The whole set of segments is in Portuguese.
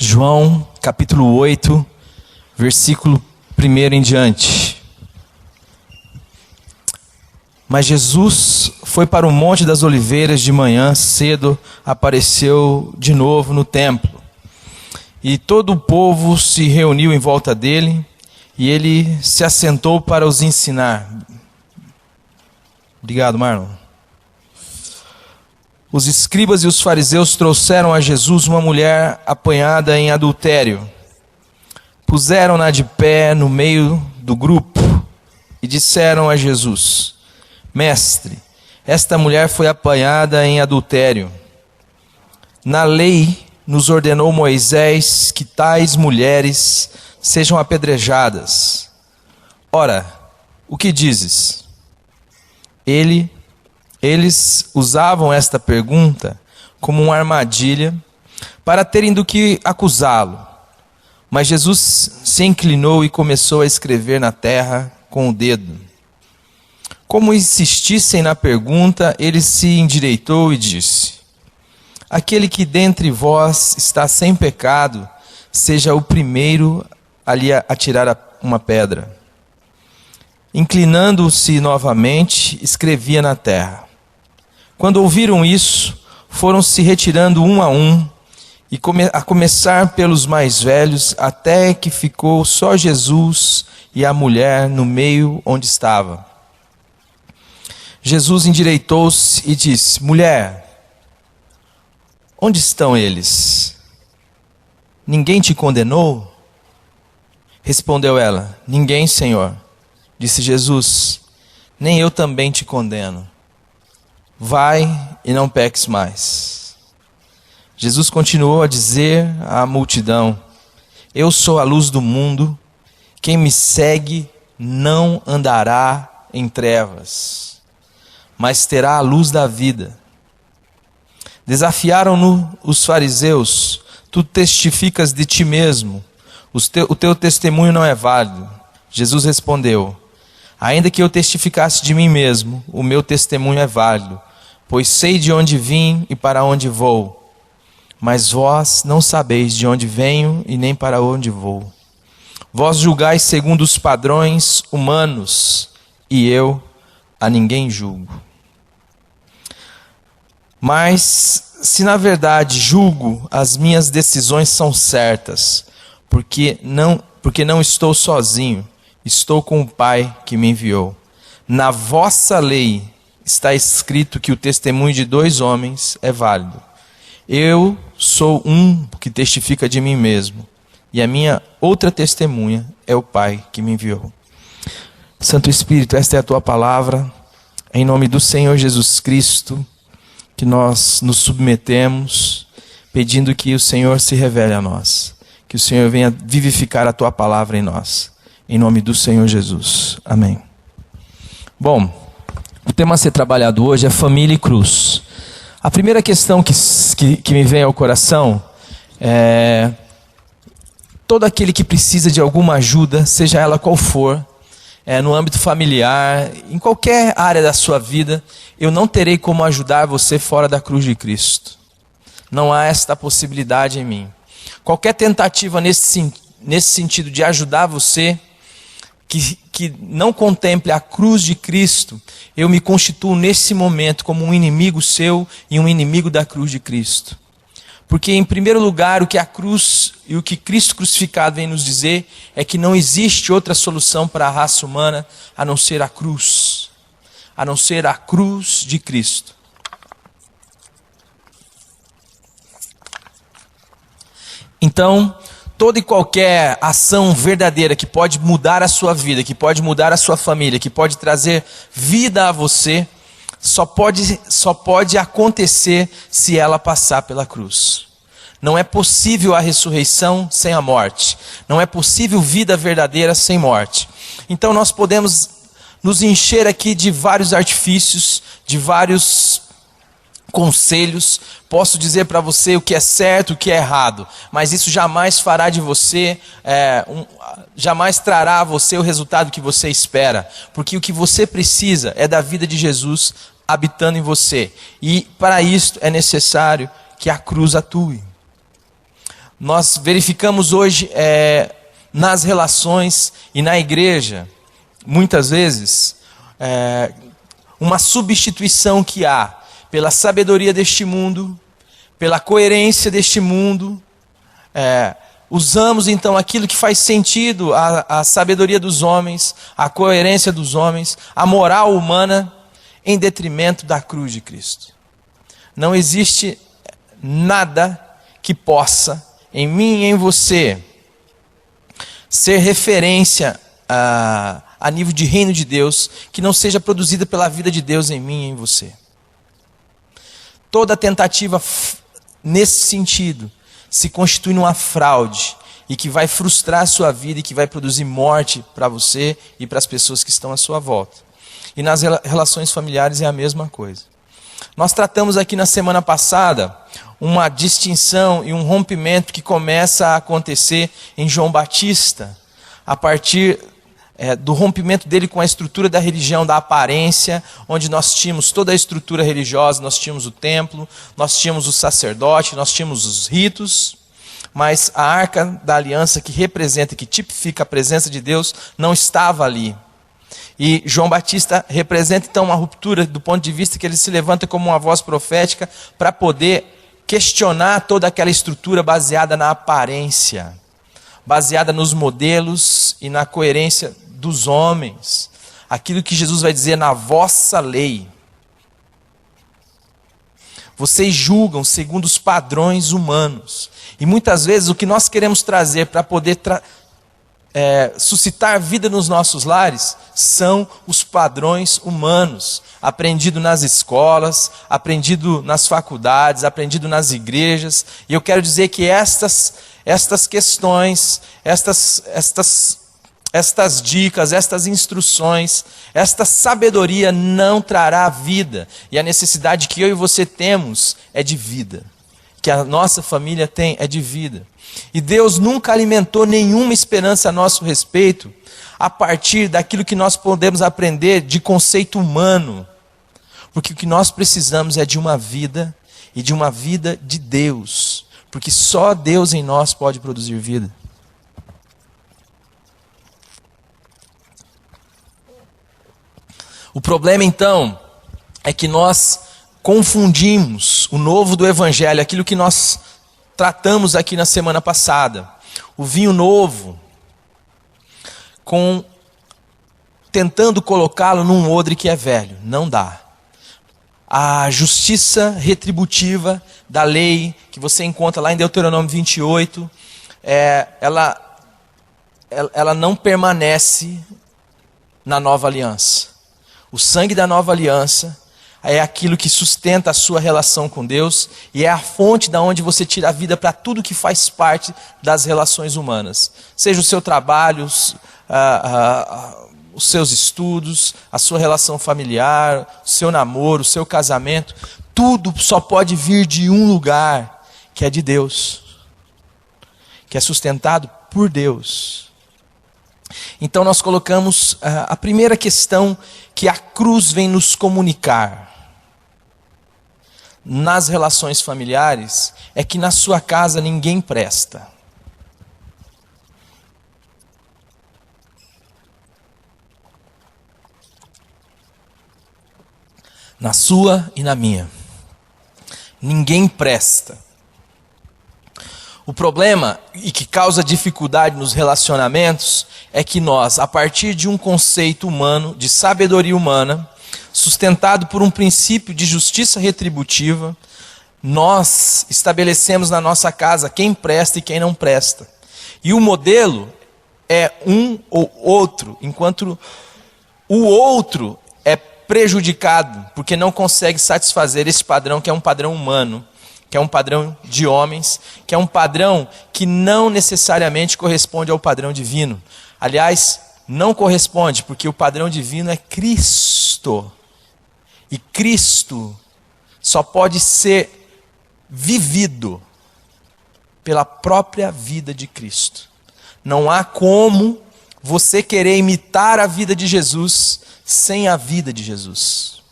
João, capítulo 8, versículo 1 em diante. Mas Jesus foi para o Monte das Oliveiras de manhã cedo, apareceu de novo no templo. E todo o povo se reuniu em volta dele, e ele se assentou para os ensinar. Obrigado, Marlon. Os escribas e os fariseus trouxeram a Jesus uma mulher apanhada em adultério. Puseram-na de pé no meio do grupo e disseram a Jesus: Mestre, esta mulher foi apanhada em adultério. Na lei nos ordenou Moisés que tais mulheres sejam apedrejadas. Ora, o que dizes? Eles usavam esta pergunta como uma armadilha para terem do que acusá-lo. Mas Jesus se inclinou e começou a escrever na terra com o dedo. Como insistissem na pergunta, ele se endireitou e disse: Aquele que dentre vós está sem pecado, seja o primeiro a lhe atirar uma pedra. Inclinando-se novamente, escrevia na terra. Quando ouviram isso, foram se retirando um a um, e a começar pelos mais velhos, até que ficou só Jesus e a mulher no meio onde estava. Jesus endireitou-se e disse: Mulher, onde estão eles? Ninguém te condenou? Respondeu ela: Ninguém, Senhor. Disse Jesus: Nem eu também te condeno. Vai e não peques mais. Jesus continuou a dizer à multidão: Eu sou a luz do mundo. Quem me segue não andará em trevas, mas terá a luz da vida. Desafiaram-no os fariseus: Tu testificas de ti mesmo, o teu testemunho não é válido. Jesus respondeu: Ainda que eu testificasse de mim mesmo, o meu testemunho é válido, pois sei de onde vim e para onde vou. Mas vós não sabeis de onde venho e nem para onde vou. Vós julgais segundo os padrões humanos, e eu a ninguém julgo. Mas se na verdade julgo, as minhas decisões são certas, porque não estou sozinho, estou com o Pai que me enviou. Na vossa lei está escrito que o testemunho de 2 homens é válido. Eu sou um que testifica de mim mesmo, e a minha outra testemunha é o Pai que me enviou. Santo Espírito, esta é a tua palavra, em nome do Senhor Jesus Cristo, que nós nos submetemos, pedindo que o Senhor se revele a nós, que o Senhor venha vivificar a tua palavra em nós, em nome do Senhor Jesus. Amém. Bom, o tema a ser trabalhado hoje é família e cruz. A primeira questão que me vem ao coração é: todo aquele que precisa de alguma ajuda, seja ela qual for, no âmbito familiar, em qualquer área da sua vida, eu não terei como ajudar você fora da cruz de Cristo. Não há esta possibilidade em mim. Qualquer tentativa nesse sentido de ajudar você, que não contemple a cruz de Cristo, eu me constituo nesse momento como um inimigo seu e um inimigo da cruz de Cristo. Porque em primeiro lugar, o que a cruz e o que Cristo crucificado vem nos dizer é que não existe outra solução para a raça humana a não ser a cruz de Cristo. Então, toda e qualquer ação verdadeira que pode mudar a sua vida, que pode mudar a sua família, que pode trazer vida a você, só pode acontecer se ela passar pela cruz. Não é possível a ressurreição sem a morte. Não é possível vida verdadeira sem morte. Então nós podemos nos encher aqui de vários artifícios, de vários conselhos. Posso dizer para você o que é certo, o que é errado, mas isso jamais fará de você, jamais trará a você o resultado que você espera, porque o que você precisa é da vida de Jesus habitando em você, e para isso é necessário que a cruz atue. nós verificamos hoje nas relações e na igreja, muitas vezes, uma substituição que há pela sabedoria deste mundo, pela coerência deste mundo. Usamos então aquilo que faz sentido, a sabedoria dos homens, a coerência dos homens, a moral humana, em detrimento da cruz de Cristo. Não existe nada que possa, em mim e em você, ser referência a nível de reino de Deus, que não seja produzida pela vida de Deus em mim e em você. Toda tentativa nesse sentido se constitui numa fraude e que vai frustrar a sua vida e que vai produzir morte para você e para as pessoas que estão à sua volta. E nas relações familiares é a mesma coisa. Nós tratamos aqui na semana passada uma distinção e um rompimento que começa a acontecer em João Batista, a partir do rompimento dele com a estrutura da religião, da aparência, onde nós tínhamos toda a estrutura religiosa, nós tínhamos o templo, nós tínhamos o sacerdote, nós tínhamos os ritos, mas a arca da aliança que representa, que tipifica a presença de Deus, não estava ali. E João Batista representa então uma ruptura do ponto de vista que ele se levanta como uma voz profética para poder questionar toda aquela estrutura baseada na aparência, baseada nos modelos e na coerência dos homens. Aquilo que Jesus vai dizer na vossa lei. Vocês julgam segundo os padrões humanos. E muitas vezes o que nós queremos trazer para poder suscitar vida nos nossos lares são os padrões humanos, aprendido nas escolas, aprendido nas faculdades, aprendido nas igrejas. E eu quero dizer que estas questões, estas dicas, estas instruções, esta sabedoria não trará vida. E a necessidade que eu e você temos é de vida. Que a nossa família tem é de vida. E Deus nunca alimentou nenhuma esperança a nosso respeito a partir daquilo que nós podemos aprender de conceito humano. Porque o que nós precisamos é de uma vida e de uma vida de Deus. Porque só Deus em nós pode produzir vida. O problema então é que nós confundimos o novo do evangelho, aquilo que nós tratamos aqui na semana passada, o vinho novo, tentando colocá-lo num odre que é velho. Não dá. A justiça retributiva da lei, que você encontra lá em Deuteronômio 28, ela não permanece na nova aliança. O sangue da nova aliança é aquilo que sustenta a sua relação com Deus e é a fonte da onde você tira a vida para tudo que faz parte das relações humanas. Seja o seu trabalho, os seus estudos, a sua relação familiar, o seu namoro, o seu casamento. Tudo só pode vir de um lugar, que é de Deus, que é sustentado por Deus. Então nós colocamos a primeira questão que a cruz vem nos comunicar nas relações familiares, é que na sua casa ninguém presta. Na sua e na minha. Ninguém presta. O problema, e que causa dificuldade nos relacionamentos, é que nós, a partir de um conceito humano, de sabedoria humana, sustentado por um princípio de justiça retributiva, nós estabelecemos na nossa casa quem presta e quem não presta. E o modelo é um ou outro, enquanto o outro é prejudicado, porque não consegue satisfazer esse padrão que é um padrão humano, que é um padrão de homens, que é um padrão que não necessariamente corresponde ao padrão divino. Aliás, não corresponde, porque o padrão divino é Cristo. E Cristo só pode ser vivido pela própria vida de Cristo. Não há como você querer imitar a vida de Jesus sem a vida de Jesus.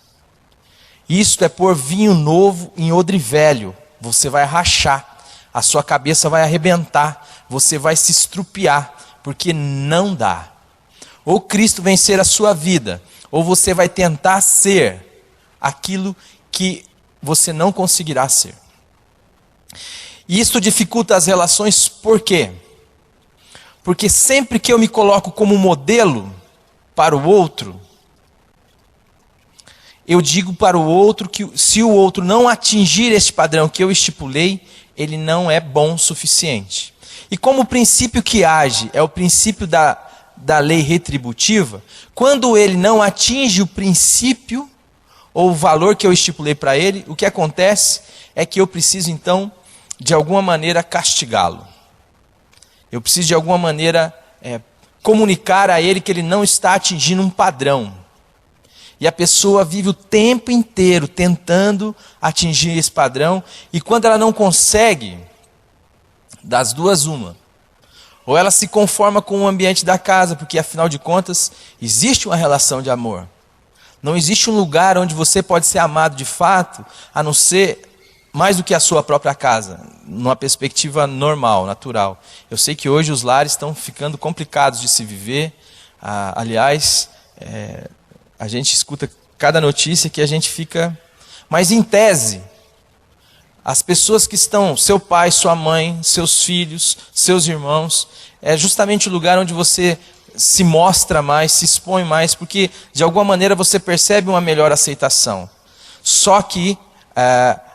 Isto é pôr vinho novo em odre velho. Você vai rachar. A sua cabeça vai arrebentar, você vai se estrupiar, porque não dá. Ou Cristo vencer a sua vida, ou você vai tentar ser aquilo que você não conseguirá ser. E isso dificulta as relações por quê? Porque sempre que eu me coloco como modelo para o outro, eu digo para o outro que se o outro não atingir este padrão que eu estipulei, ele não é bom o suficiente. E como o princípio que age é o princípio da lei retributiva, quando ele não atinge o princípio ou o valor que eu estipulei para ele, o que acontece é que eu preciso então, de alguma maneira, castigá-lo. Eu preciso de alguma maneira comunicar a ele que ele não está atingindo um padrão. E a pessoa vive o tempo inteiro tentando atingir esse padrão, e quando ela não consegue, das duas uma. Ou ela se conforma com o ambiente da casa, porque afinal de contas, existe uma relação de amor. Não existe um lugar onde você pode ser amado de fato, a não ser mais do que a sua própria casa, numa perspectiva normal, natural. Eu sei que hoje os lares estão ficando complicados de se viver. Aliás, a gente escuta cada notícia que a gente fica... Mas em tese, as pessoas que estão, seu pai, sua mãe, seus filhos, seus irmãos, é justamente o lugar onde você se mostra mais, se expõe mais, porque de alguma maneira você percebe uma melhor aceitação. Só que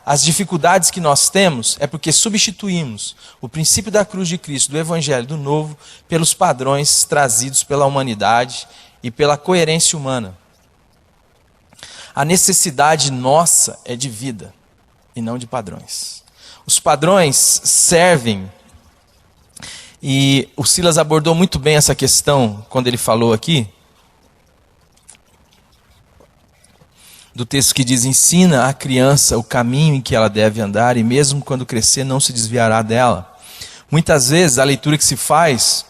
as dificuldades que nós temos é porque substituímos o princípio da cruz de Cristo, do Evangelho, do Novo, pelos padrões trazidos pela humanidade e pela coerência humana. A necessidade nossa é de vida e não de padrões. Os padrões servem, e o Silas abordou muito bem essa questão quando ele falou aqui, do texto que diz: ensina a criança o caminho em que ela deve andar, e mesmo quando crescer não se desviará dela. Muitas vezes a leitura que se faz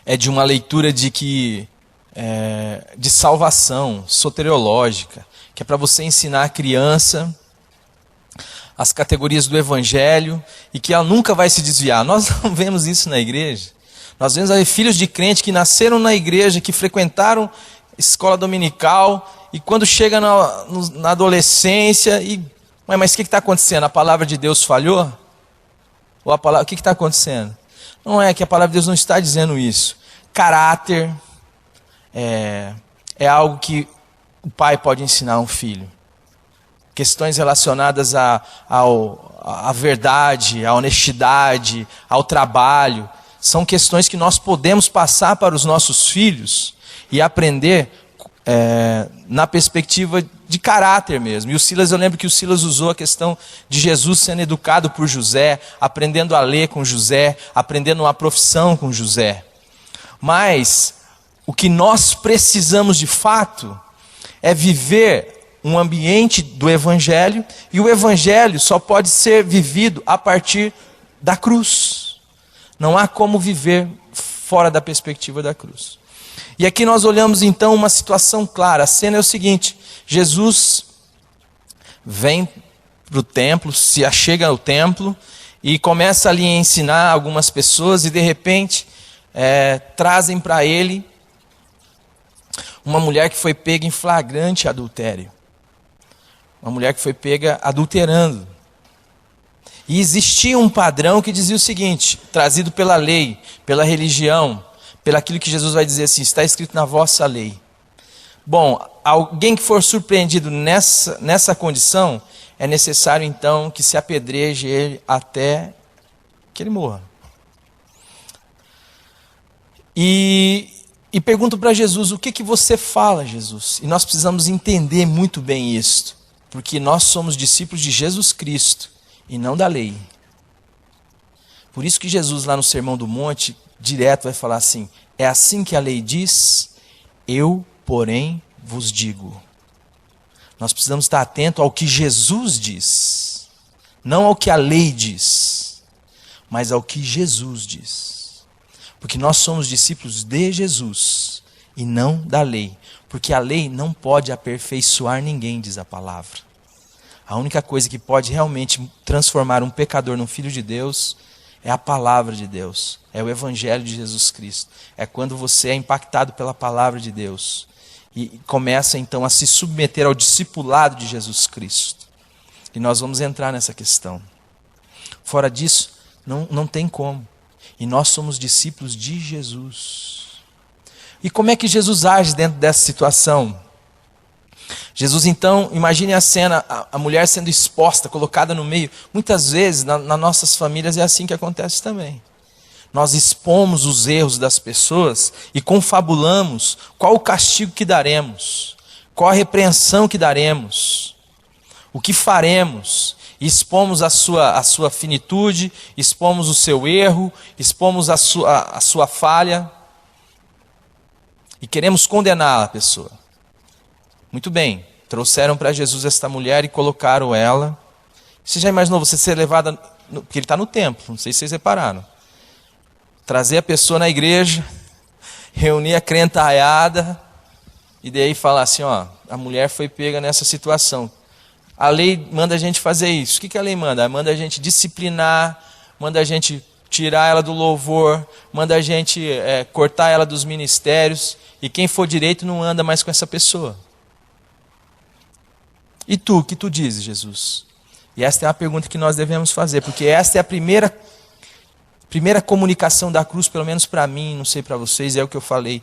é de uma leitura de salvação soteriológica, que é para você ensinar a criança as categorias do Evangelho e que ela nunca vai se desviar. Nós não vemos isso na igreja. Nós vemos aí filhos de crente que nasceram na igreja, que frequentaram escola dominical, e quando chega na adolescência, mas o que está acontecendo? A palavra de Deus falhou? Ou o que está acontecendo? Não é que a palavra de Deus não está dizendo isso. Caráter é algo que o pai pode ensinar a um filho. Questões relacionadas à verdade, à honestidade, ao trabalho, são questões que nós podemos passar para os nossos filhos e aprender na perspectiva de caráter mesmo. E o Silas, eu lembro que o Silas usou a questão de Jesus sendo educado por José, aprendendo a ler com José, aprendendo uma profissão com José. Mas o que nós precisamos de fato é viver um ambiente do Evangelho, e o Evangelho só pode ser vivido a partir da cruz. Não há como viver fora da perspectiva da cruz. E aqui nós olhamos então uma situação clara. A cena é o seguinte: Jesus vem para o templo, se achega ao templo e começa ali a ensinar algumas pessoas, e de repente trazem para ele uma mulher que foi pega em flagrante adultério. Uma mulher que foi pega adulterando. E existia um padrão que dizia o seguinte, trazido pela lei, pela religião, pelo aquilo que Jesus vai dizer assim: está escrito na vossa lei. Bom, alguém que for surpreendido nessa condição, é necessário então que se apedreje ele até que ele morra. E pergunto para Jesus: o que você fala, Jesus? E nós precisamos entender muito bem isto, porque nós somos discípulos de Jesus Cristo e não da lei. Por isso que Jesus, lá no Sermão do Monte, direto vai falar assim: é assim que a lei diz, eu, porém, vos digo. Nós precisamos estar atentos ao que Jesus diz, não ao que a lei diz, mas ao que Jesus diz. Porque nós somos discípulos de Jesus e não da lei. Porque a lei não pode aperfeiçoar ninguém, diz a palavra. A única coisa que pode realmente transformar um pecador num filho de Deus é a palavra de Deus, é o evangelho de Jesus Cristo. É quando você é impactado pela palavra de Deus e começa então a se submeter ao discipulado de Jesus Cristo. E nós vamos entrar nessa questão. Fora disso, não tem como. E nós somos discípulos de Jesus. E como é que Jesus age dentro dessa situação? Jesus então, imagine a cena, a mulher sendo exposta, colocada no meio. Muitas vezes, nas nossas famílias é assim que acontece também. Nós expomos os erros das pessoas e confabulamos qual o castigo que daremos, qual a repreensão que daremos, o que faremos. Expomos a sua finitude, expomos o seu erro, expomos a sua falha e queremos condenar a pessoa. Muito bem, trouxeram para Jesus esta mulher e colocaram ela. Você já imaginou você ser levada, porque ele está no templo, não sei se vocês repararam. Trazer a pessoa na igreja, reunir a crentaiada, e daí falar assim, ó, a mulher foi pega nessa situação. A lei manda a gente fazer isso. O que a lei manda? Manda a gente disciplinar, manda a gente tirar ela do louvor, manda a gente cortar ela dos ministérios, e quem for direito não anda mais com essa pessoa. E tu, o que tu dizes, Jesus? E esta é a pergunta que nós devemos fazer, porque esta é a primeira comunicação da cruz, pelo menos para mim, não sei para vocês, é o que eu falei.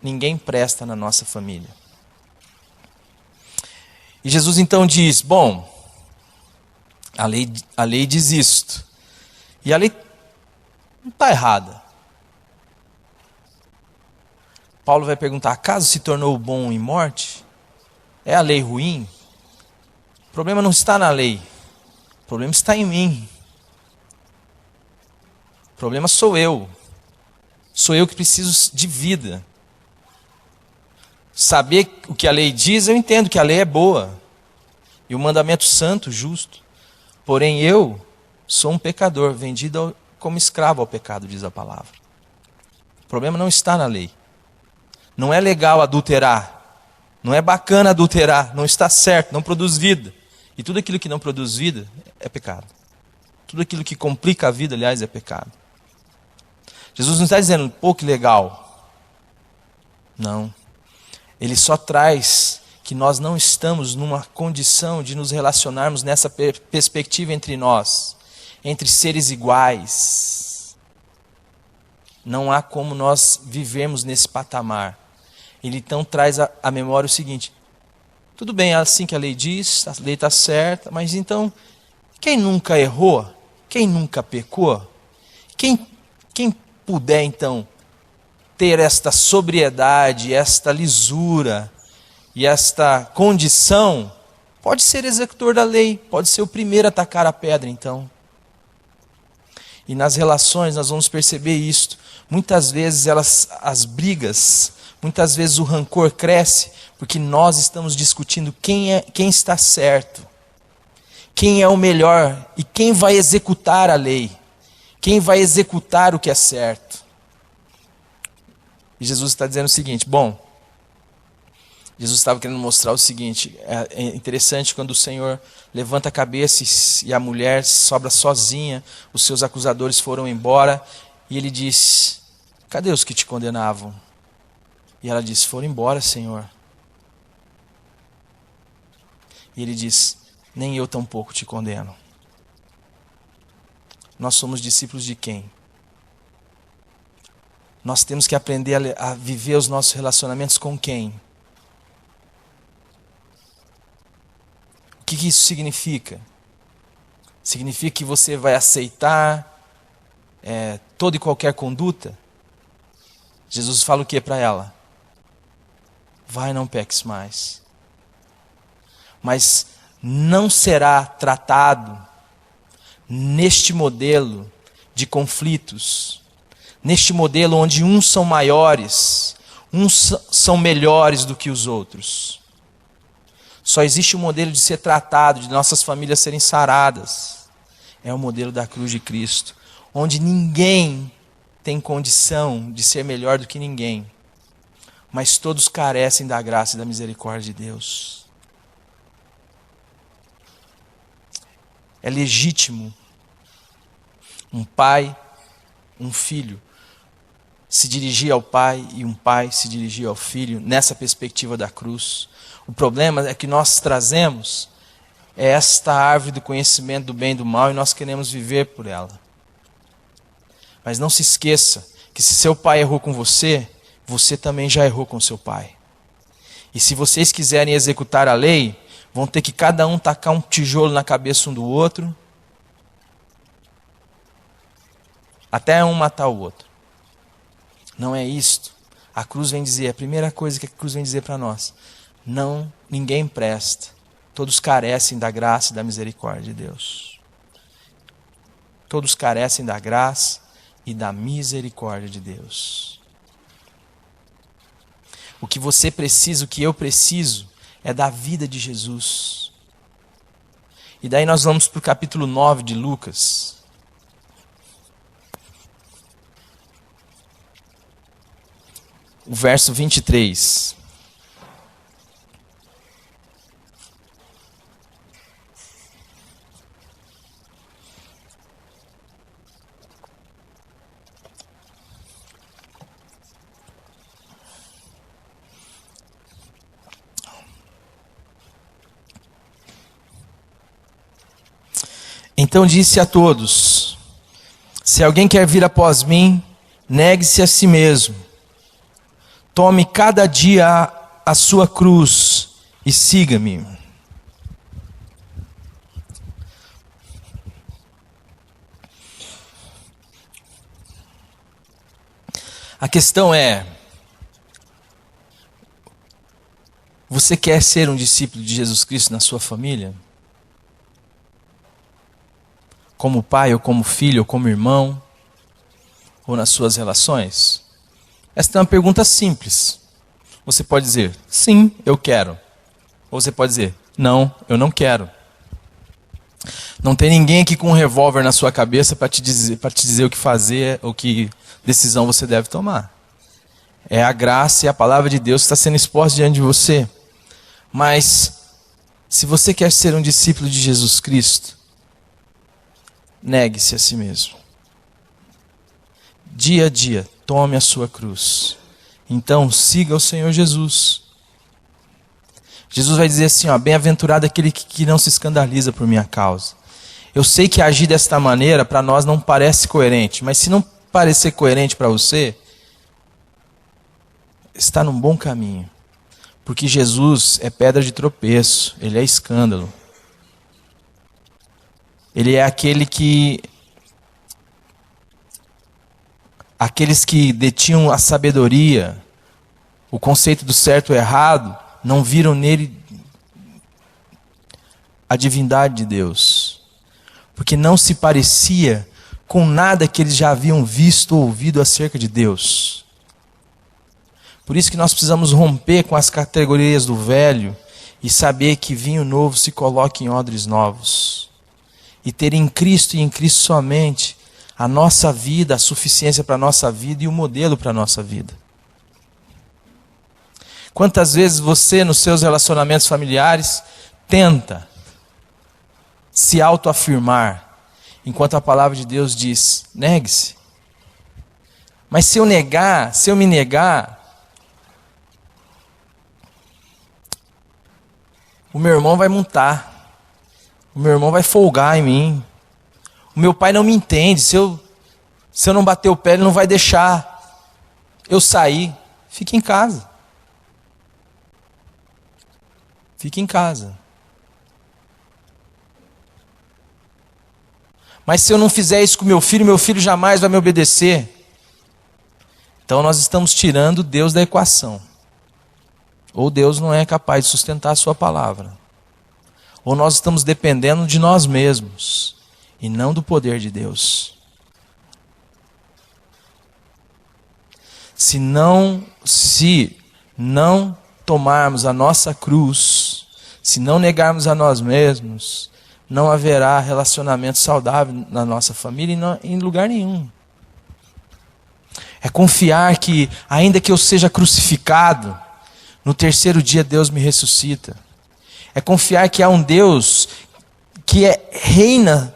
Ninguém presta na nossa família. E Jesus então diz, bom, a lei diz isto. E a lei não está errada. Paulo vai perguntar, acaso se tornou bom em morte? É a lei ruim? O problema não está na lei. O problema está em mim. O problema sou eu. Sou eu que preciso de vida. Saber o que a lei diz, eu entendo que a lei é boa. E o mandamento santo, justo. Porém eu sou um pecador, vendido como escravo ao pecado, diz a palavra. O problema não está na lei. Não é legal adulterar. Não é bacana adulterar, não está certo, não produz vida. E tudo aquilo que não produz vida é pecado. Tudo aquilo que complica a vida, aliás, é pecado. Jesus não está dizendo, pô, que legal. Não. Ele só traz que nós não estamos numa condição de nos relacionarmos nessa perspectiva entre nós, entre seres iguais. Não há como nós vivermos nesse patamar. Ele então traz à memória o seguinte, tudo bem, é assim que a lei diz, a lei está certa, mas então, quem nunca errou? Quem nunca pecou? Quem puder então ter esta sobriedade, esta lisura e esta condição, pode ser executor da lei, pode ser o primeiro a tacar a pedra então. E nas relações nós vamos perceber isto. Muitas vezes as brigas, muitas vezes o rancor cresce porque nós estamos discutindo quem está certo, quem é o melhor e quem vai executar a lei, quem vai executar o que é certo. E Jesus está dizendo o seguinte, Jesus estava querendo mostrar o seguinte, é interessante quando o Senhor levanta a cabeça e a mulher sobra sozinha, os seus acusadores foram embora, e ele diz, cadê os que te condenavam? E ela diz, foram embora, Senhor. E ele diz, nem eu tampouco te condeno. Nós somos discípulos de quem? Nós temos que aprender a viver os nossos relacionamentos com quem? O que isso significa? Significa que você vai aceitar toda e qualquer conduta? Jesus fala o que para ela? Vai, não peques mais. Mas não será tratado neste modelo de conflitos, neste modelo onde uns são maiores, uns são melhores do que os outros. Só existe um modelo de ser tratado, de nossas famílias serem saradas. É o modelo da cruz de Cristo, onde ninguém tem condição de ser melhor do que ninguém, mas todos carecem da graça e da misericórdia de Deus. É legítimo um pai, um filho, se dirigir ao pai e um pai se dirigir ao filho nessa perspectiva da cruz. O problema é que nós trazemos esta árvore do conhecimento do bem e do mal e nós queremos viver por ela. Mas não se esqueça que se seu pai errou com você, você também já errou com seu pai. E se vocês quiserem executar a lei, vão ter que cada um tacar um tijolo na cabeça um do outro, até um matar o outro. Não é isto. A cruz vem dizer, a primeira coisa que a cruz vem dizer para nós, ninguém presta. Todos carecem da graça e da misericórdia de Deus. Todos carecem da graça e da misericórdia de Deus. O que você precisa, o que eu preciso, é da vida de Jesus. E daí nós vamos para o capítulo 9 de Lucas. O verso 23. Então disse a todos: se alguém quer vir após mim, negue-se a si mesmo. Tome cada dia a sua cruz e siga-me. A questão é: você quer ser um discípulo de Jesus Cristo na sua família? Como pai, ou como filho, ou como irmão, ou nas suas relações? Esta é uma pergunta simples. Você pode dizer, sim, eu quero. Ou você pode dizer, não, eu não quero. Não tem ninguém aqui com um revólver na sua cabeça para te dizer o que fazer, ou que decisão você deve tomar. É a graça e a palavra de Deus que está sendo exposta diante de você. Mas, se você quer ser um discípulo de Jesus Cristo, negue-se a si mesmo. Dia a dia, tome a sua cruz. Então, siga o Senhor Jesus. Jesus vai dizer assim, bem-aventurado aquele que não se escandaliza por minha causa. Eu sei que agir desta maneira, para nós, não parece coerente. Mas se não parecer coerente para você, está num bom caminho. Porque Jesus é pedra de tropeço, Ele é escândalo. Ele é aquele que... Aqueles que detinham a sabedoria, o conceito do certo e errado, não viram nele a divindade de Deus. Porque não se parecia com nada que eles já haviam visto ou ouvido acerca de Deus. Por isso que nós precisamos romper com as categorias do velho e saber que vinho novo se coloca em odres novos. E ter em Cristo e em Cristo somente a nossa vida, a suficiência para a nossa vida e o modelo para a nossa vida. Quantas vezes você, nos seus relacionamentos familiares, tenta se autoafirmar, enquanto a palavra de Deus diz, negue-se. Mas se eu me negar, o meu irmão vai montar. O meu irmão vai folgar em mim. O meu pai não me entende. Se eu não bater o pé, ele não vai deixar eu sair. Fique em casa. Fique em casa. Mas se eu não fizer isso com meu filho jamais vai me obedecer. Então nós estamos tirando Deus da equação. Ou Deus não é capaz de sustentar a sua palavra. Ou nós estamos dependendo de nós mesmos e não do poder de Deus. Se não tomarmos a nossa cruz, se não negarmos a nós mesmos, não haverá relacionamento saudável na nossa família em lugar nenhum. É confiar que, ainda que eu seja crucificado, no terceiro dia Deus me ressuscita. É confiar que há um Deus reina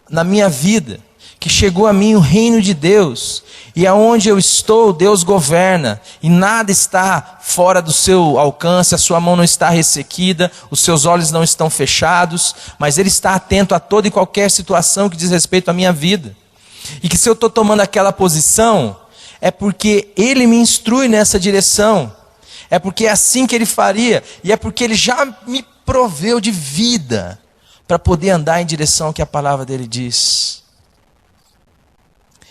na minha vida, que chegou a mim o reino de Deus, e aonde eu estou, Deus governa, e nada está fora do seu alcance, a sua mão não está ressequida, os seus olhos não estão fechados, mas Ele está atento a toda e qualquer situação que diz respeito à minha vida. E que se eu estou tomando aquela posição, é porque Ele me instrui nessa direção, é porque é assim que Ele faria, e é porque Ele já me proveu de vida, para poder andar em direção ao que a palavra dEle diz.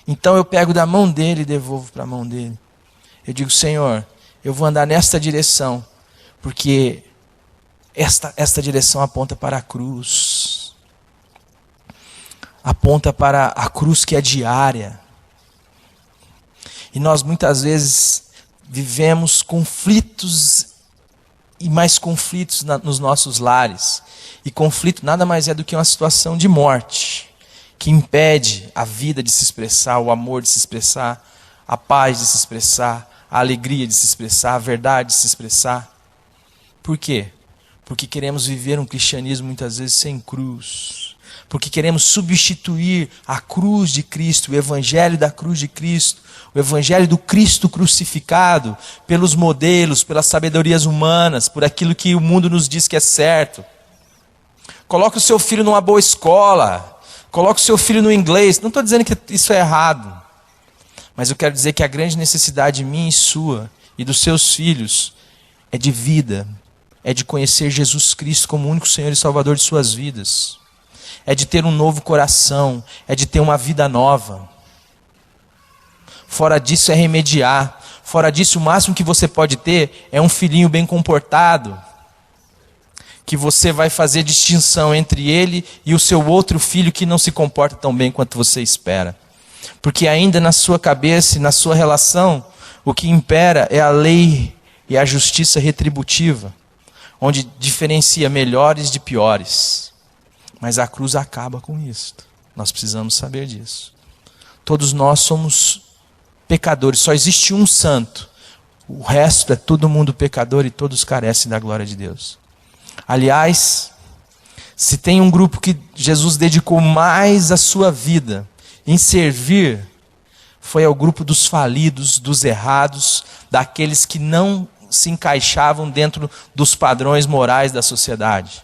Então eu pego da mão dEle e devolvo para a mão dEle. Eu digo, Senhor, eu vou andar nesta direção, porque esta direção aponta para a cruz. Aponta para a cruz que é diária. E nós muitas vezes vivemos conflitos e mais conflitos nos nossos lares. E conflito nada mais é do que uma situação de morte, que impede a vida de se expressar, o amor de se expressar, a paz de se expressar, a alegria de se expressar, a verdade de se expressar. Por quê? Porque queremos viver um cristianismo muitas vezes sem cruz. Porque queremos substituir a cruz de Cristo, o evangelho da cruz de Cristo, o evangelho do Cristo crucificado, pelos modelos, pelas sabedorias humanas, por aquilo que o mundo nos diz que é certo. Coloque o seu filho numa boa escola, coloque o seu filho no inglês. Não estou dizendo que isso é errado, mas eu quero dizer que a grande necessidade minha e sua e dos seus filhos é de vida, é de conhecer Jesus Cristo como o único Senhor e Salvador de suas vidas, é de ter um novo coração, é de ter uma vida nova. Fora disso é remediar, fora disso o máximo que você pode ter é um filhinho bem comportado, que você vai fazer distinção entre ele e o seu outro filho que não se comporta tão bem quanto você espera. Porque ainda na sua cabeça e na sua relação, o que impera é a lei e a justiça retributiva, onde diferencia melhores de piores. Mas a cruz acaba com isso. Nós precisamos saber disso. Todos nós somos pecadores, só existe um santo. O resto é todo mundo pecador e todos carecem da glória de Deus. Aliás, se tem um grupo que Jesus dedicou mais a sua vida em servir, foi ao grupo dos falidos, dos errados, daqueles que não se encaixavam dentro dos padrões morais da sociedade.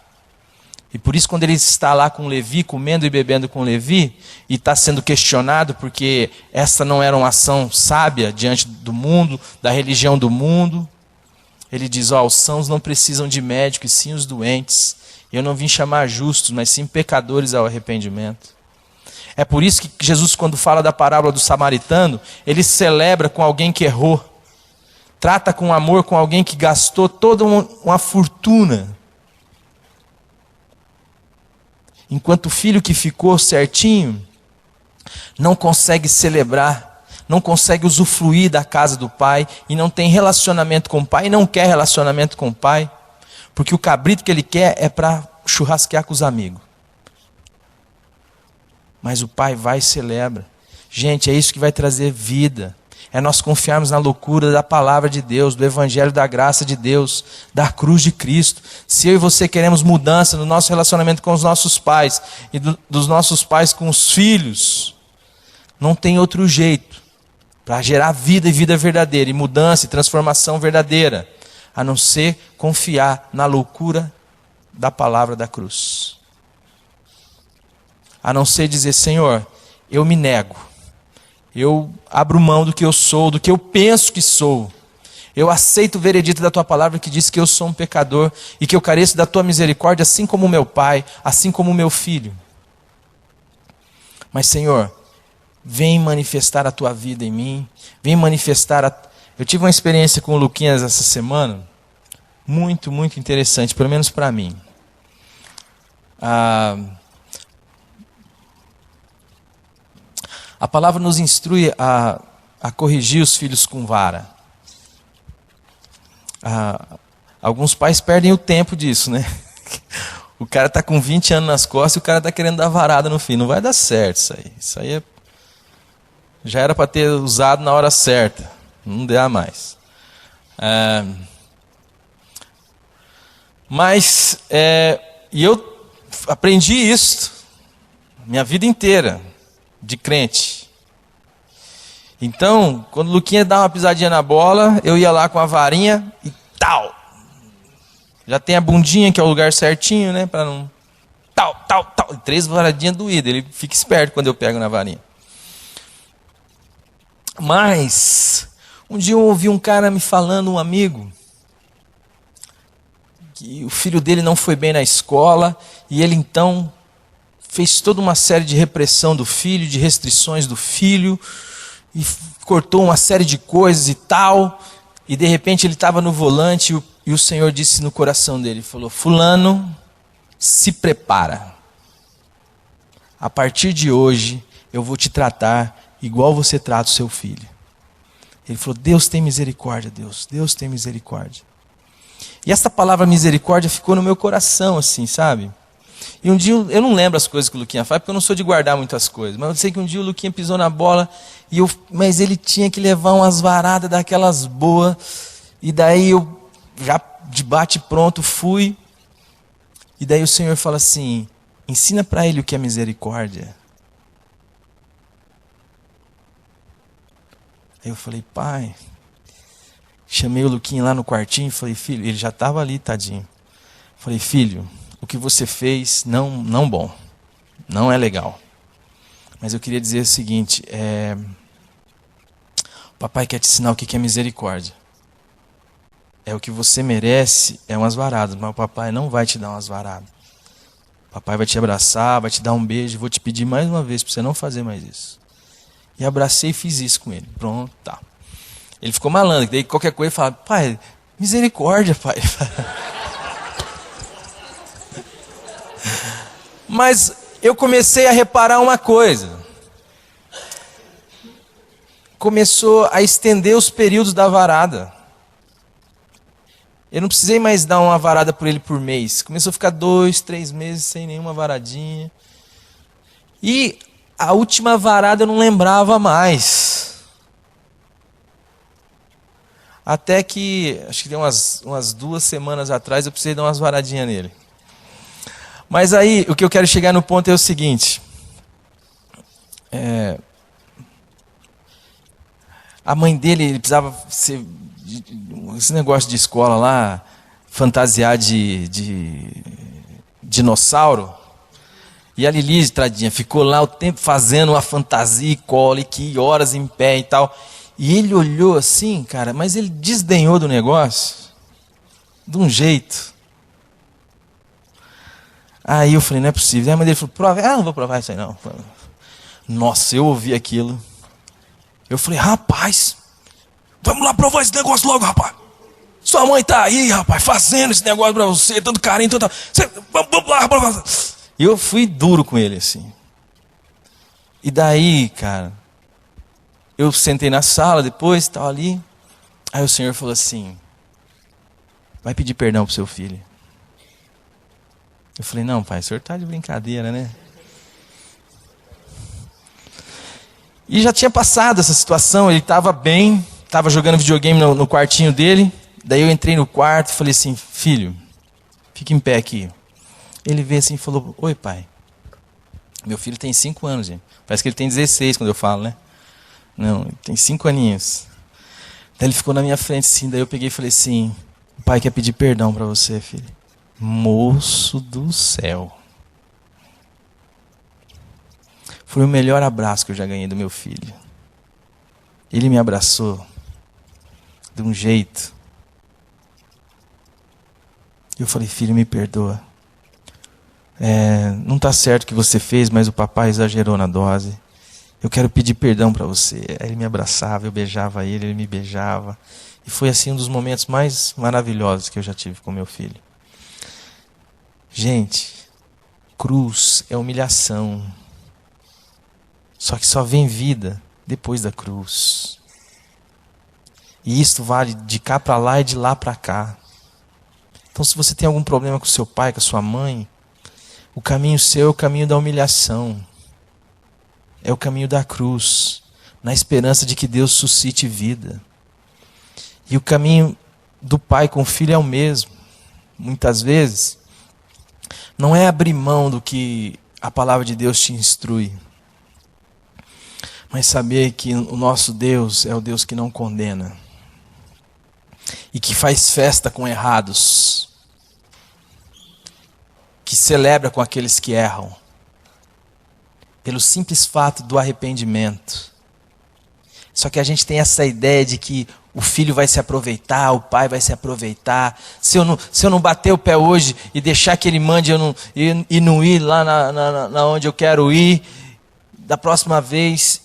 E por isso quando ele está lá com Levi, comendo e bebendo com Levi, e está sendo questionado porque essa não era uma ação sábia diante do mundo, da religião do mundo, ele diz, os sãos não precisam de médico, e sim os doentes. Eu não vim chamar justos, mas sim pecadores ao arrependimento. É por isso que Jesus, quando fala da parábola do samaritano, ele celebra com alguém que errou. Trata com amor com alguém que gastou toda uma fortuna. Enquanto o filho que ficou certinho, não consegue celebrar, não consegue usufruir da casa do pai, e não tem relacionamento com o pai, e não quer relacionamento com o pai, porque o cabrito que ele quer é para churrasquear com os amigos. Mas o pai vai e celebra. Gente, é isso que vai trazer vida. É nós confiarmos na loucura da palavra de Deus, do evangelho da graça de Deus, da cruz de Cristo. Se eu e você queremos mudança no nosso relacionamento com os nossos pais, e dos nossos pais com os filhos, não tem outro jeito para gerar vida e vida verdadeira, e mudança e transformação verdadeira, a não ser confiar na loucura da palavra da cruz. A não ser dizer, Senhor, eu me nego, eu abro mão do que eu sou, do que eu penso que sou, eu aceito o veredito da tua palavra que diz que eu sou um pecador, e que eu careço da tua misericórdia, assim como o meu pai, assim como o meu filho. Mas Senhor, vem manifestar a tua vida em mim, vem manifestar Eu tive uma experiência com o Luquinhas essa semana, muito, muito interessante, pelo menos para mim. A palavra nos instrui a corrigir os filhos com vara. Alguns pais perdem o tempo disso, né? O cara está com 20 anos nas costas e o cara está querendo dar varada no filho. Não vai dar certo isso aí. Isso aí já era para ter usado na hora certa. Não dá mais. E eu aprendi isso minha vida inteira, de crente. Então, quando o Luquinha dava uma pisadinha na bola, eu ia lá com a varinha e tal. Já tem a bundinha, que é o lugar certinho, né? Para não... Tal. 3 varadinhas doídas. Ele fica esperto quando eu pego na varinha. Mas, um dia eu ouvi um cara me falando, um amigo, que o filho dele não foi bem na escola, e ele então fez toda uma série de repressão do filho, de restrições do filho, e cortou uma série de coisas e tal, e de repente ele estava no volante, e o Senhor disse no coração dele, falou, fulano, se prepara. A partir de hoje, eu vou te tratar igual você trata o seu filho. Ele falou, Deus tem misericórdia, Deus tem misericórdia. E essa palavra misericórdia ficou no meu coração, assim, sabe? E um dia, eu não lembro as coisas que o Luquinha faz, porque eu não sou de guardar muitas coisas. Mas eu sei que um dia o Luquinha pisou na bola, mas ele tinha que levar umas varadas daquelas boas. E daí eu, já de bate pronto, fui. E daí o Senhor fala assim, ensina para ele o que é misericórdia. Aí eu falei, pai, chamei o Luquinha lá no quartinho e falei, filho, ele já estava ali, tadinho. Falei, filho, o que você fez, não bom, não é legal. Mas eu queria dizer o seguinte, o papai quer te ensinar o que é misericórdia. É o que você merece, é umas varadas, mas o papai não vai te dar umas varadas. O papai vai te abraçar, vai te dar um beijo, vou te pedir mais uma vez para você não fazer mais isso. E abracei e fiz isso com ele. Pronto, tá. Ele ficou malandro, daí qualquer coisa ele fala, pai, misericórdia, pai. Mas eu comecei a reparar uma coisa. Começou a estender os períodos da varada. Eu não precisei mais dar uma varada por ele por mês. Começou a ficar 2, 3 meses sem nenhuma varadinha. E a última varada eu não lembrava mais. Até que, acho que deu umas 2 semanas atrás, eu precisei dar umas varadinhas nele. Mas aí, o que eu quero chegar no ponto é o seguinte. A mãe dele, ele precisava ser... Esse negócio de escola lá, fantasiar de dinossauro. E a Lili, tadinha, ficou lá o tempo fazendo uma fantasia e cola, e que horas em pé e tal. E ele olhou assim, cara, mas ele desdenhou do negócio. De um jeito. Aí eu falei, não é possível. Aí a mãe dele falou, prova. Não vou provar isso aí não. Nossa, eu ouvi aquilo. Eu falei, rapaz, vamos lá provar esse negócio logo, rapaz. Sua mãe tá aí, rapaz, fazendo esse negócio pra você, tanto carinho, tanto... Vamos lá, rapaz. E eu fui duro com ele, assim. E daí, cara, eu sentei na sala depois, estava ali. Aí o Senhor falou assim, vai pedir perdão pro seu filho. Eu falei, não, pai, o senhor está de brincadeira, né? E já tinha passado essa situação, ele estava bem, estava jogando videogame no quartinho dele. Daí eu entrei no quarto e falei assim, filho, fica em pé aqui. Ele veio assim e falou, oi pai. Meu filho tem 5 anos, gente. Parece que ele tem 16 quando eu falo, né? Não, ele tem 5 aninhos. Daí ele ficou na minha frente assim, daí eu peguei e falei assim, o pai quer pedir perdão para você, filho. Moço do céu. Foi o melhor abraço que eu já ganhei do meu filho. Ele me abraçou de um jeito. Eu falei, filho, me perdoa. Não está certo o que você fez, mas o papai exagerou na dose. Eu quero pedir perdão para você. Aí ele me abraçava, eu beijava ele, ele me beijava. E foi assim um dos momentos mais maravilhosos que eu já tive com meu filho. Gente, cruz é humilhação. Só que só vem vida depois da cruz. E isso vale de cá para lá e de lá para cá. Então se você tem algum problema com seu pai, com a sua mãe, o caminho seu é o caminho da humilhação. É o caminho da cruz, na esperança de que Deus suscite vida. E o caminho do pai com o filho é o mesmo. Muitas vezes, não é abrir mão do que a palavra de Deus te instrui, mas saber que o nosso Deus é o Deus que não condena e que faz festa com errados, que celebra com aqueles que erram, pelo simples fato do arrependimento. Só que a gente tem essa ideia de que o filho vai se aproveitar, o pai vai se aproveitar. Se eu não bater o pé hoje e deixar que ele mande e não ir lá na onde eu quero ir, da próxima vez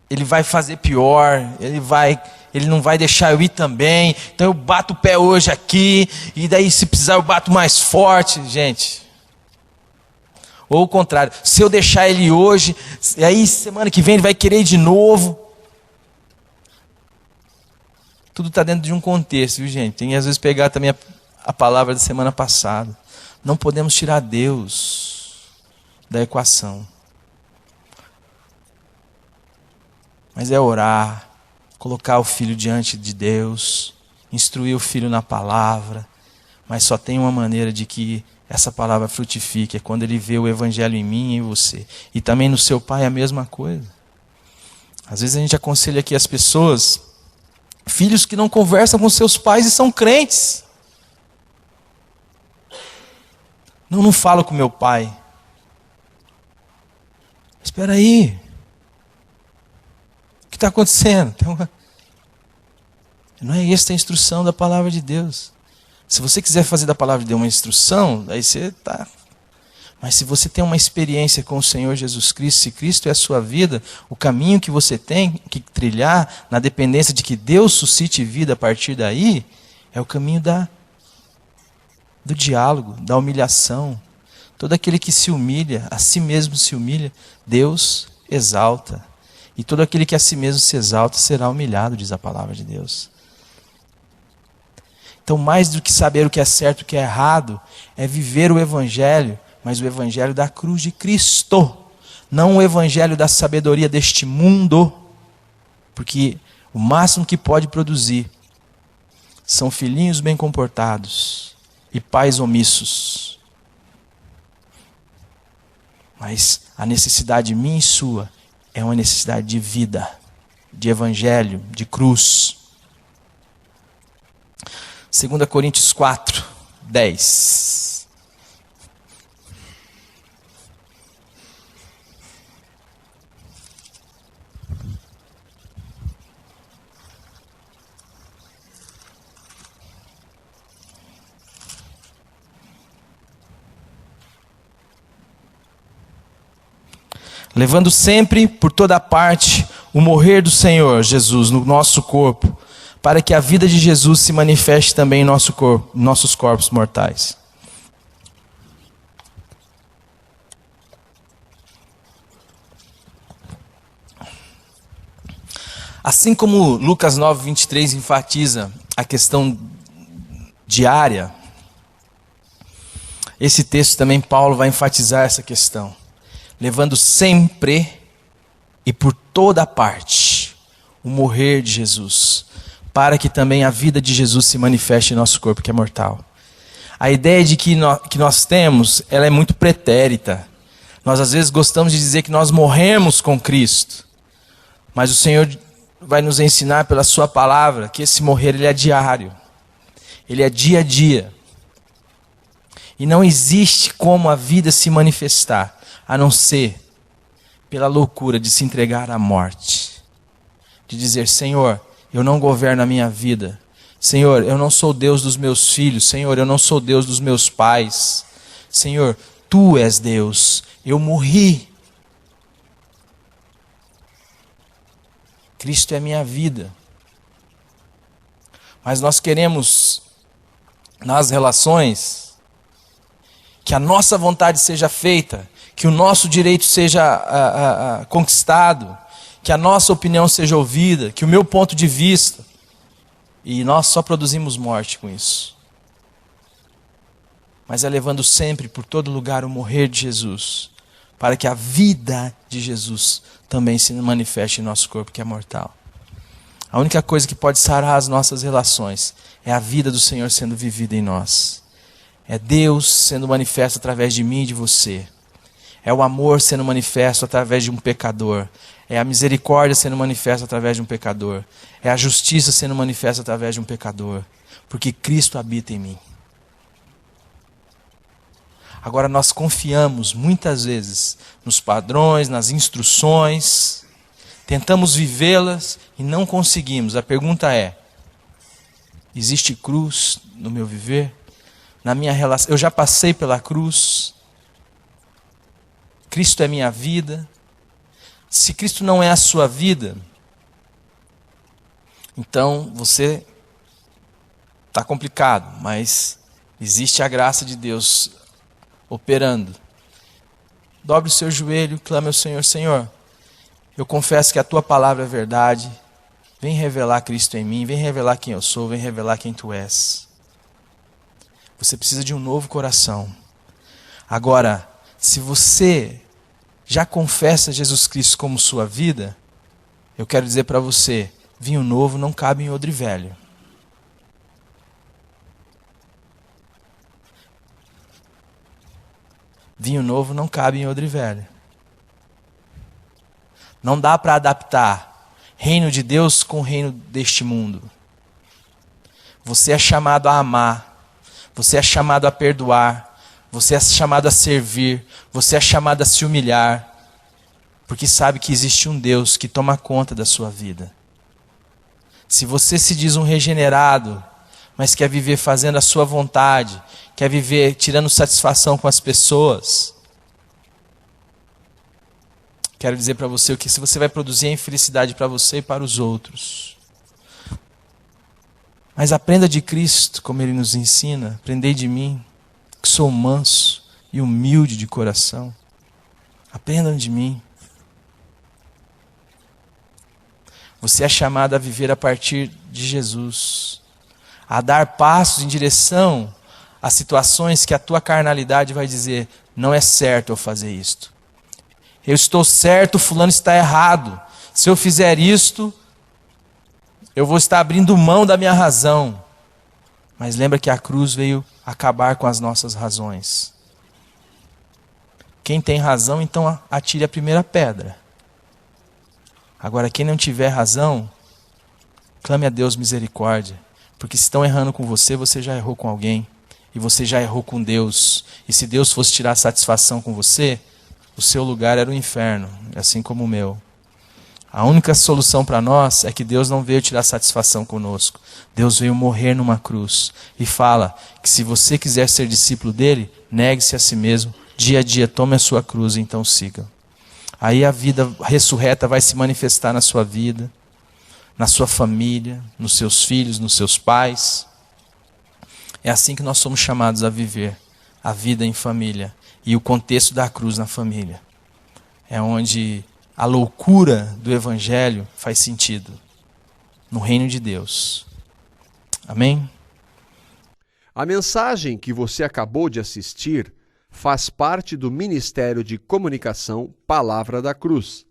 ele vai fazer pior, ele não vai deixar eu ir também. Então eu bato o pé hoje aqui, e daí se precisar eu bato mais forte, gente. Ou o contrário, se eu deixar ele hoje, e aí semana que vem ele vai querer ir de novo. Tudo está dentro de um contexto, viu, gente? Tem às vezes pegar também a palavra da semana passada. Não podemos tirar Deus da equação. Mas é orar, colocar o filho diante de Deus, instruir o filho na palavra. Mas só tem uma maneira de que essa palavra frutifique, é quando ele vê o evangelho em mim e em você. E também no seu pai é a mesma coisa. Às vezes a gente aconselha aqui as pessoas, filhos que não conversam com seus pais e são crentes. Não falo com meu pai. Espera aí. O que está acontecendo? Não é esta a instrução da palavra de Deus. Se você quiser fazer da palavra de Deus uma instrução, aí você está. Mas se você tem uma experiência com o Senhor Jesus Cristo, se Cristo é a sua vida, o caminho que você tem que trilhar, na dependência de que Deus suscite vida a partir daí, é o caminho do diálogo, da humilhação. Todo aquele que se humilha, a si mesmo se humilha, Deus exalta. E todo aquele que a si mesmo se exalta será humilhado, diz a palavra de Deus. Então, mais do que saber o que é certo e o que é errado, é viver o Evangelho, mas o Evangelho da cruz de Cristo. Não o Evangelho da sabedoria deste mundo, porque o máximo que pode produzir são filhinhos bem comportados e pais omissos. Mas a necessidade minha e sua é uma necessidade de vida, de Evangelho, de cruz. 2 Coríntios 4, 10. Levando sempre por toda parte o morrer do Senhor Jesus no nosso corpo, para que a vida de Jesus se manifeste também em nosso corpo, nossos corpos mortais. Assim como Lucas 9, 23 enfatiza a questão diária, esse texto também Paulo vai enfatizar essa questão. Levando sempre e por toda parte o morrer de Jesus, para que também a vida de Jesus se manifeste em nosso corpo que é mortal. A ideia de que nós temos, ela é muito pretérita. Nós às vezes gostamos de dizer que nós morremos com Cristo, mas o Senhor vai nos ensinar pela sua palavra que esse morrer ele é diário, ele é dia a dia. E não existe como a vida se manifestar, a não ser pela loucura de se entregar à morte. De dizer, Senhor, eu não governo a minha vida. Senhor, eu não sou Deus dos meus filhos. Senhor, eu não sou Deus dos meus pais. Senhor, Tu és Deus. Eu morri. Cristo é minha vida. Mas nós queremos, nas relações, que a nossa vontade seja feita, que o nosso direito seja conquistado, que a nossa opinião seja ouvida, que o meu ponto de vista. E nós só produzimos morte com isso. Mas é levando sempre por todo lugar o morrer de Jesus, para que a vida de Jesus também se manifeste em nosso corpo que é mortal. A única coisa que pode sarar as nossas relações é a vida do Senhor sendo vivida em nós. É Deus sendo manifesto através de mim e de você. É o amor sendo manifesto através de um pecador. É a misericórdia sendo manifesta através de um pecador. É a justiça sendo manifesta através de um pecador. Porque Cristo habita em mim. Agora nós confiamos muitas vezes nos padrões, nas instruções, tentamos vivê-las e não conseguimos. A pergunta é: existe cruz no meu viver? Na minha relação, eu já passei pela cruz? Cristo é minha vida? Se Cristo não é a sua vida, então você está complicado, mas existe a graça de Deus operando. Dobre o seu joelho, clame ao Senhor: Senhor, eu confesso que a tua palavra é verdade. Vem revelar Cristo em mim, vem revelar quem eu sou, vem revelar quem tu és. Você precisa de um novo coração. Agora, se você já confessa Jesus Cristo como sua vida, eu quero dizer para você: vinho novo não cabe em odre velho. Vinho novo não cabe em odre velho. Não dá para adaptar reino de Deus com o reino deste mundo. Você é chamado a amar. Você é chamado a perdoar. Você é chamado a servir. Você é chamado a se humilhar. Porque sabe que existe um Deus que toma conta da sua vida. Se você se diz um regenerado, mas quer viver fazendo a sua vontade, quer viver tirando satisfação com as pessoas, quero dizer para você que se você vai produzir a infelicidade para você e para os outros. Mas aprenda de Cristo, como Ele nos ensina. Aprendei de mim, que sou manso e humilde de coração. Aprendam de mim. Você é chamado a viver a partir de Jesus, a dar passos em direção a situações que a tua carnalidade vai dizer: não é certo eu fazer isto. Eu estou certo, fulano está errado. Se eu fizer isto, eu vou estar abrindo mão da minha razão. Mas lembra que a cruz veio acabar com as nossas razões. Quem tem razão, então atire a primeira pedra. Agora, quem não tiver razão, clame a Deus misericórdia. Porque se estão errando com você, você já errou com alguém. E você já errou com Deus. E se Deus fosse tirar satisfação com você, o seu lugar era o inferno, assim como o meu. A única solução para nós é que Deus não veio tirar satisfação conosco. Deus veio morrer numa cruz. E fala que se você quiser ser discípulo dele, negue-se a si mesmo. Dia a dia tome a sua cruz e então siga. Aí a vida ressurreta vai se manifestar na sua vida, na sua família, nos seus filhos, nos seus pais. É assim que nós somos chamados a viver a vida em família. E o contexto da cruz na família é onde a loucura do Evangelho faz sentido, no reino de Deus. Amém? A mensagem que você acabou de assistir faz parte do Ministério de Comunicação Palavra da Cruz.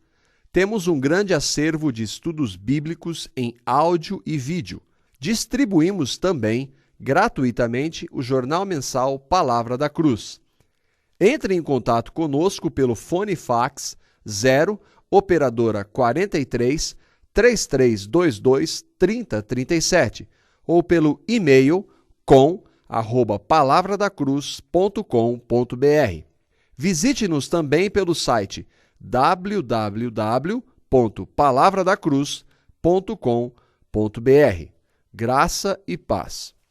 Temos um grande acervo de estudos bíblicos em áudio e vídeo. Distribuímos também, gratuitamente, o jornal mensal Palavra da Cruz. Entre em contato conosco pelo fone fax 0 operadora 43 3322 3037 ou pelo e-mail com@palavradacruz.com.br. Visite-nos também pelo site www.palavradacruz.com.br. Graça e paz.